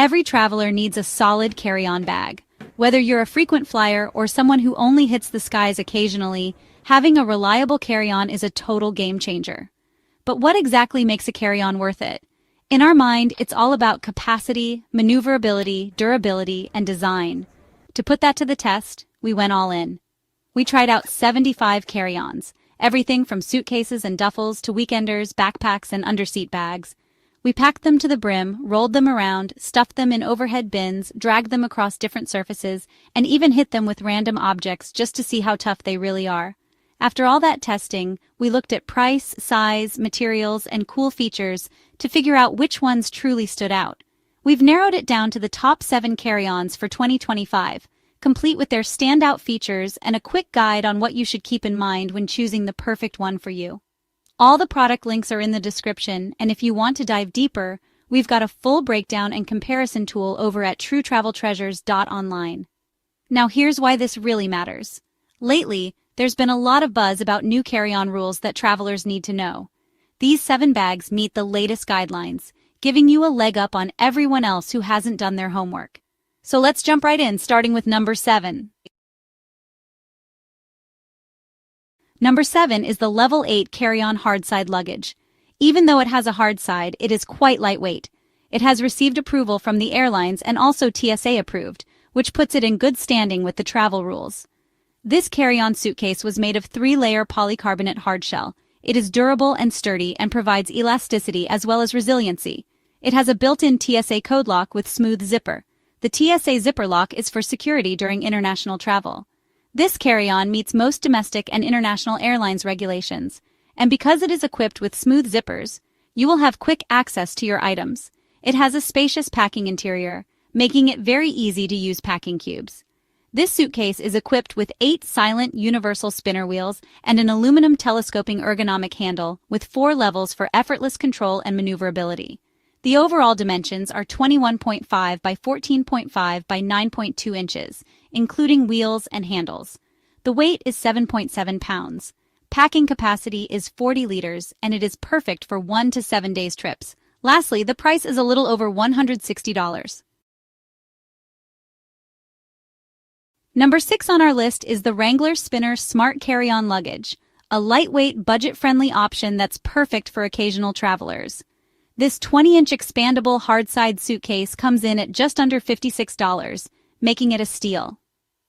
Every traveler needs a solid carry-on bag. Whether you're a frequent flyer or someone who only hits the skies occasionally, having a reliable carry-on is a total game changer. But what exactly makes a carry-on worth it? In our mind, it's all about capacity, maneuverability, durability, and design. To put that to the test, we went all in. We tried out 75 carry-ons, everything from suitcases and duffels to weekenders, backpacks, and underseat bags. We packed them to the brim, rolled them around, stuffed them in overhead bins, dragged them across different surfaces, and even hit them with random objects just to see how tough they really are. After all that testing, we looked at price, size, materials, and cool features to figure out which ones truly stood out. We've narrowed it down to the top 7 carry-ons for 2025, complete with their standout features and a quick guide on what you should keep in mind when choosing the perfect one for you. All the product links are in the description, and if you want to dive deeper, we've got a full breakdown and comparison tool over at truetraveltreasures.online. Now here's why this really matters. Lately, there's been a lot of buzz about new carry-on rules that travelers need to know. These 7 bags meet the latest guidelines, giving you a leg up on everyone else who hasn't done their homework. So let's jump right in, starting with number 7. Number 7 is the Level 8 carry-on Hardside luggage. Even though it has a hard side, it is quite lightweight. It has received approval from the airlines and also TSA-approved, which puts it in good standing with the travel rules. This carry-on suitcase was made of 3-layer polycarbonate hardshell. It is durable and sturdy and provides elasticity as well as resiliency. It has a built-in TSA code lock with smooth zipper. The TSA zipper lock is for security during international travel. This carry-on meets most domestic and international airlines regulations, and because it is equipped with smooth zippers, you will have quick access to your items. It has a spacious packing interior, making it very easy to use packing cubes. This suitcase is equipped with 8 silent universal spinner wheels and an aluminum telescoping ergonomic handle with 4 levels for effortless control and maneuverability. The overall dimensions are 21.5 by 14.5 by 9.2 inches, including wheels and handles. The weight is 7.7 pounds. Packing capacity is 40 liters, and it is perfect for 1 to 7 days trips. Lastly, the price is a little over $160. Number 6 on our list is the Wrangler Spinner Smart Carry-On Luggage, a lightweight, budget-friendly option that's perfect for occasional travelers. This 20-inch expandable Hardside suitcase comes in at just under $56, making it a steal.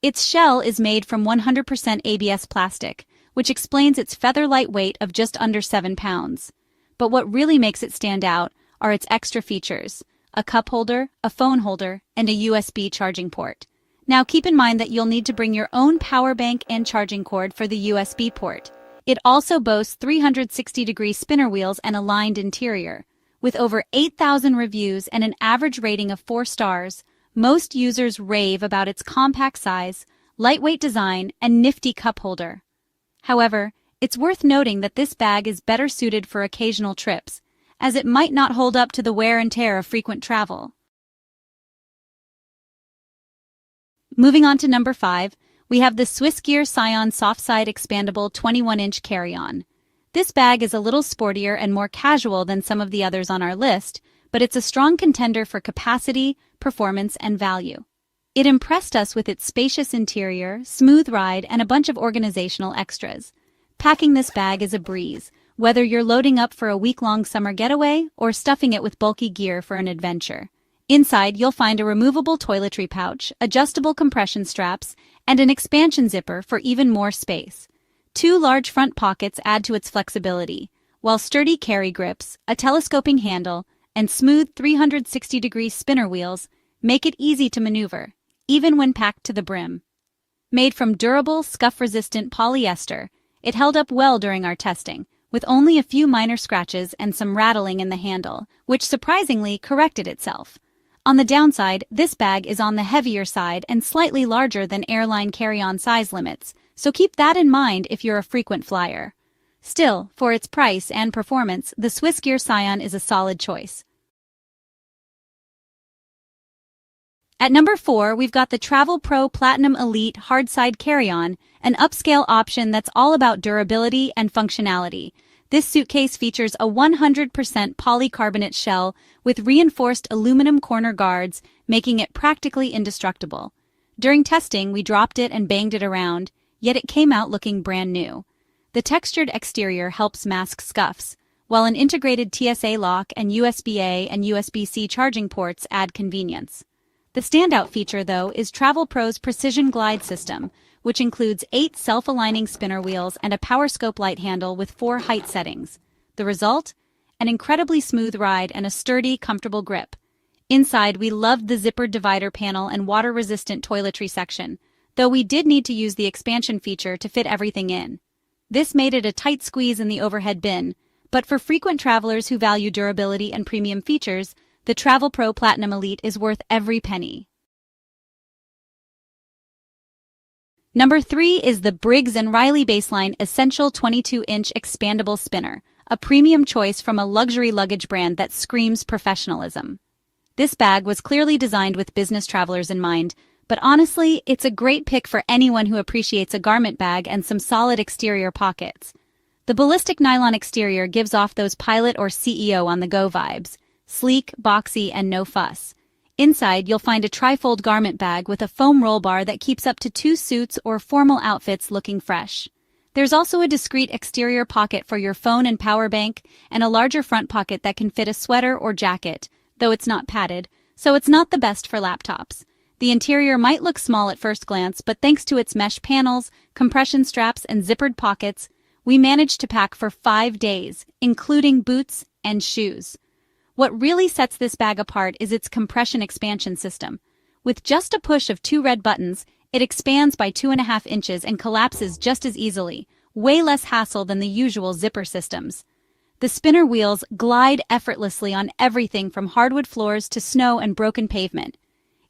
Its shell is made from 100% ABS plastic, which explains its feather-light weight of just under 7 pounds. But what really makes it stand out are its extra features: a cup holder, a phone holder, and a USB charging port. Now keep in mind that you'll need to bring your own power bank and charging cord for the USB port. It also boasts 360-degree spinner wheels and a lined interior. With over 8,000 reviews and an average rating of 4 stars, most users rave about its compact size, lightweight design, and nifty cup holder. However, it's worth noting that this bag is better suited for occasional trips, as it might not hold up to the wear and tear of frequent travel. Moving on to number 5, we have the SwissGear Sion Softside Expandable 21-inch carry-on. This bag is a little sportier and more casual than some of the others on our list, but it's a strong contender for capacity, performance, and value. It impressed us with its spacious interior, smooth ride, and a bunch of organizational extras. Packing this bag is a breeze, whether you're loading up for a week-long summer getaway or stuffing it with bulky gear for an adventure. Inside, you'll find a removable toiletry pouch, adjustable compression straps, and an expansion zipper for even more space. 2 large front pockets add to its flexibility, while sturdy carry grips, a telescoping handle, and smooth 360-degree spinner wheels make it easy to maneuver, even when packed to the brim. Made from durable, scuff-resistant polyester, it held up well during our testing, with only a few minor scratches and some rattling in the handle, which surprisingly corrected itself. On the downside, this bag is on the heavier side and slightly larger than airline carry-on size limits, so keep that in mind if you're a frequent flyer. Still, for its price and performance, the SwissGear Sion is a solid choice. At number 4, we've got the TravelPro Platinum Elite Hardside Carry-On, an upscale option that's all about durability and functionality. This suitcase features a 100% polycarbonate shell with reinforced aluminum corner guards, making it practically indestructible. During testing, we dropped it and banged it around, yet it came out looking brand new. The textured exterior helps mask scuffs, while an integrated TSA lock and USB-A and USB-C charging ports add convenience. The standout feature, though, is TravelPro's Precision Glide system, which includes 8 self-aligning spinner wheels and a PowerScope light handle with 4 height settings. The result? An incredibly smooth ride and a sturdy, comfortable grip. Inside, we loved the zippered divider panel and water-resistant toiletry section, though we did need to use the expansion feature to fit everything in. This made it a tight squeeze in the overhead bin, but for frequent travelers who value durability and premium features, the TravelPro Platinum Elite is worth every penny. Number 3 is the Briggs & Riley Baseline Essential 22-inch Expandable Spinner, a premium choice from a luxury luggage brand that screams professionalism. This bag was clearly designed with business travelers in mind, but honestly, it's a great pick for anyone who appreciates a garment bag and some solid exterior pockets. The ballistic nylon exterior gives off those pilot or CEO on-the-go vibes, sleek, boxy, and no fuss. Inside, you'll find a trifold garment bag with a foam roll bar that keeps up to 2 suits or formal outfits looking fresh. There's also a discreet exterior pocket for your phone and power bank, and a larger front pocket that can fit a sweater or jacket, though it's not padded, so it's not the best for laptops. The interior might look small at first glance, but thanks to its mesh panels, compression straps, and zippered pockets, we managed to pack for 5 days, including boots and shoes. What really sets this bag apart is its compression expansion system. With just a push of 2 red buttons, it expands by 2.5 inches and collapses just as easily, way less hassle than the usual zipper systems. The spinner wheels glide effortlessly on everything from hardwood floors to snow and broken pavement.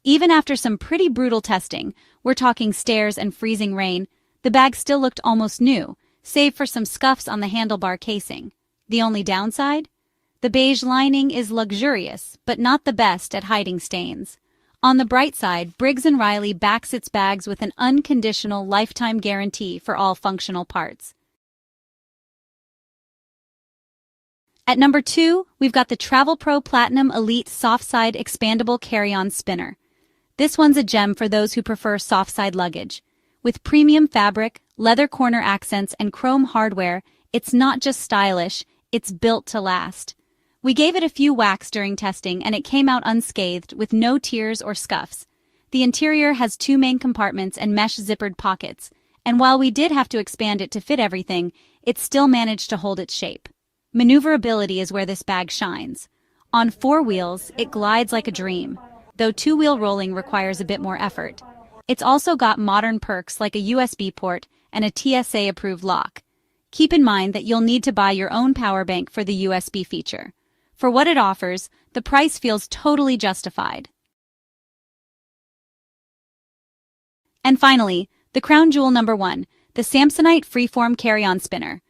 Even after some pretty brutal testing, we're talking stairs and freezing rain, the bag still looked almost new, save for some scuffs on the handlebar casing. The only downside? The beige lining is luxurious, but not the best at hiding stains. On the bright side, Briggs & Riley backs its bags with an unconditional lifetime guarantee for all functional parts. At number 2, we've got the TravelPro Platinum Elite Softside Expandable Carry-on Spinner. This one's a gem for those who prefer softside luggage. With premium fabric, leather corner accents, and chrome hardware, it's not just stylish, it's built to last. We gave it a few whacks during testing and it came out unscathed with no tears or scuffs. The interior has 2 main compartments and mesh zippered pockets, and while we did have to expand it to fit everything, it still managed to hold its shape. Maneuverability is where this bag shines. On 4 wheels, it glides like a dream, though 2-wheel rolling requires a bit more effort. It's also got modern perks like a USB port and a TSA-approved lock. Keep in mind that you'll need to buy your own power bank for the USB feature. For what it offers, the price feels totally justified. And finally, the crown jewel number 1, the Samsonite Freeform carry-on spinner.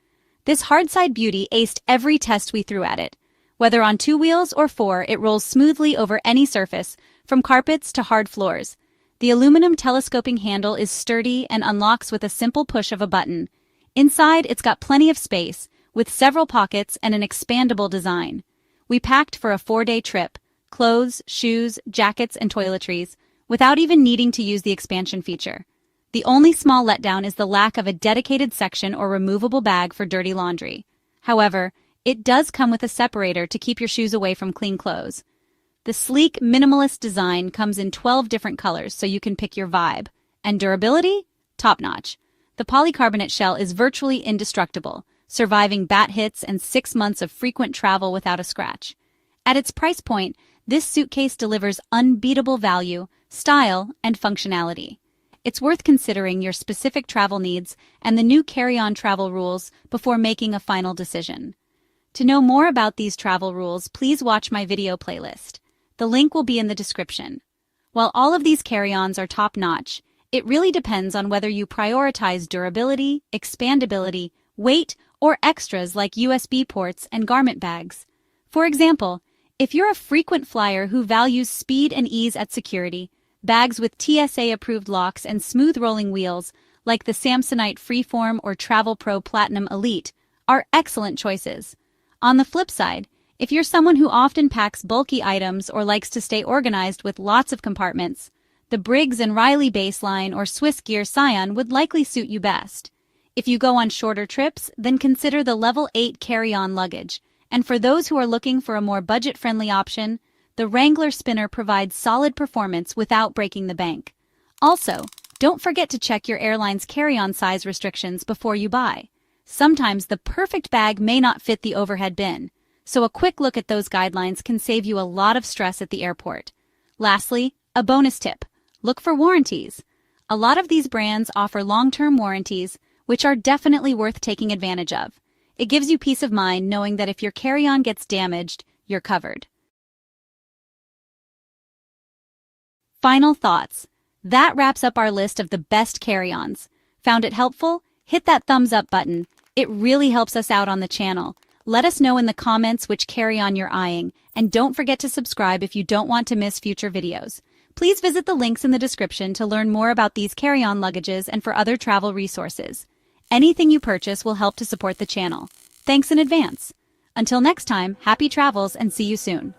This Hardside beauty aced every test we threw at it. Whether on 2 wheels or 4, it rolls smoothly over any surface, from carpets to hard floors. The aluminum telescoping handle is sturdy and unlocks with a simple push of a button. Inside, it's got plenty of space, with several pockets and an expandable design. We packed for a 4-day trip, clothes, shoes, jackets, and toiletries, without even needing to use the expansion feature. The only small letdown is the lack of a dedicated section or removable bag for dirty laundry. However, it does come with a separator to keep your shoes away from clean clothes. The sleek, minimalist design comes in 12 different colors so you can pick your vibe. And durability? Top-notch. The polycarbonate shell is virtually indestructible, surviving bat hits and 6 months of frequent travel without a scratch. At its price point, this suitcase delivers unbeatable value, style, and functionality. It's worth considering your specific travel needs and the new carry-on travel rules before making a final decision. To know more about these travel rules, please watch my video playlist. The link will be in the description. While all of these carry-ons are top-notch, it really depends on whether you prioritize durability, expandability, weight, or extras like USB ports and garment bags. For example, if you're a frequent flyer who values speed and ease at security, bags with TSA-approved locks and smooth rolling wheels, like the Samsonite Freeform or TravelPro Platinum Elite, are excellent choices. On the flip side, if you're someone who often packs bulky items or likes to stay organized with lots of compartments, the Briggs & Riley baseline or SwissGear Sion would likely suit you best. If you go on shorter trips, then consider the Level 8 carry-on luggage. And for those who are looking for a more budget-friendly option, the Wrangler spinner provides solid performance without breaking the bank. Also, don't forget to check your airline's carry-on size restrictions before you buy. Sometimes the perfect bag may not fit the overhead bin, so a quick look at those guidelines can save you a lot of stress at the airport. Lastly, a bonus tip: look for warranties. A lot of these brands offer long-term warranties, which are definitely worth taking advantage of. It gives you peace of mind knowing that if your carry-on gets damaged, you're covered. Final thoughts. That wraps up our list of the best carry-ons. Found it helpful? Hit that thumbs up button. It really helps us out on the channel. Let us know in the comments which carry-on you're eyeing, and don't forget to subscribe if you don't want to miss future videos. Please visit the links in the description to learn more about these carry-on luggages and for other travel resources. Anything you purchase will help to support the channel. Thanks in advance. Until next time, happy travels and see you soon.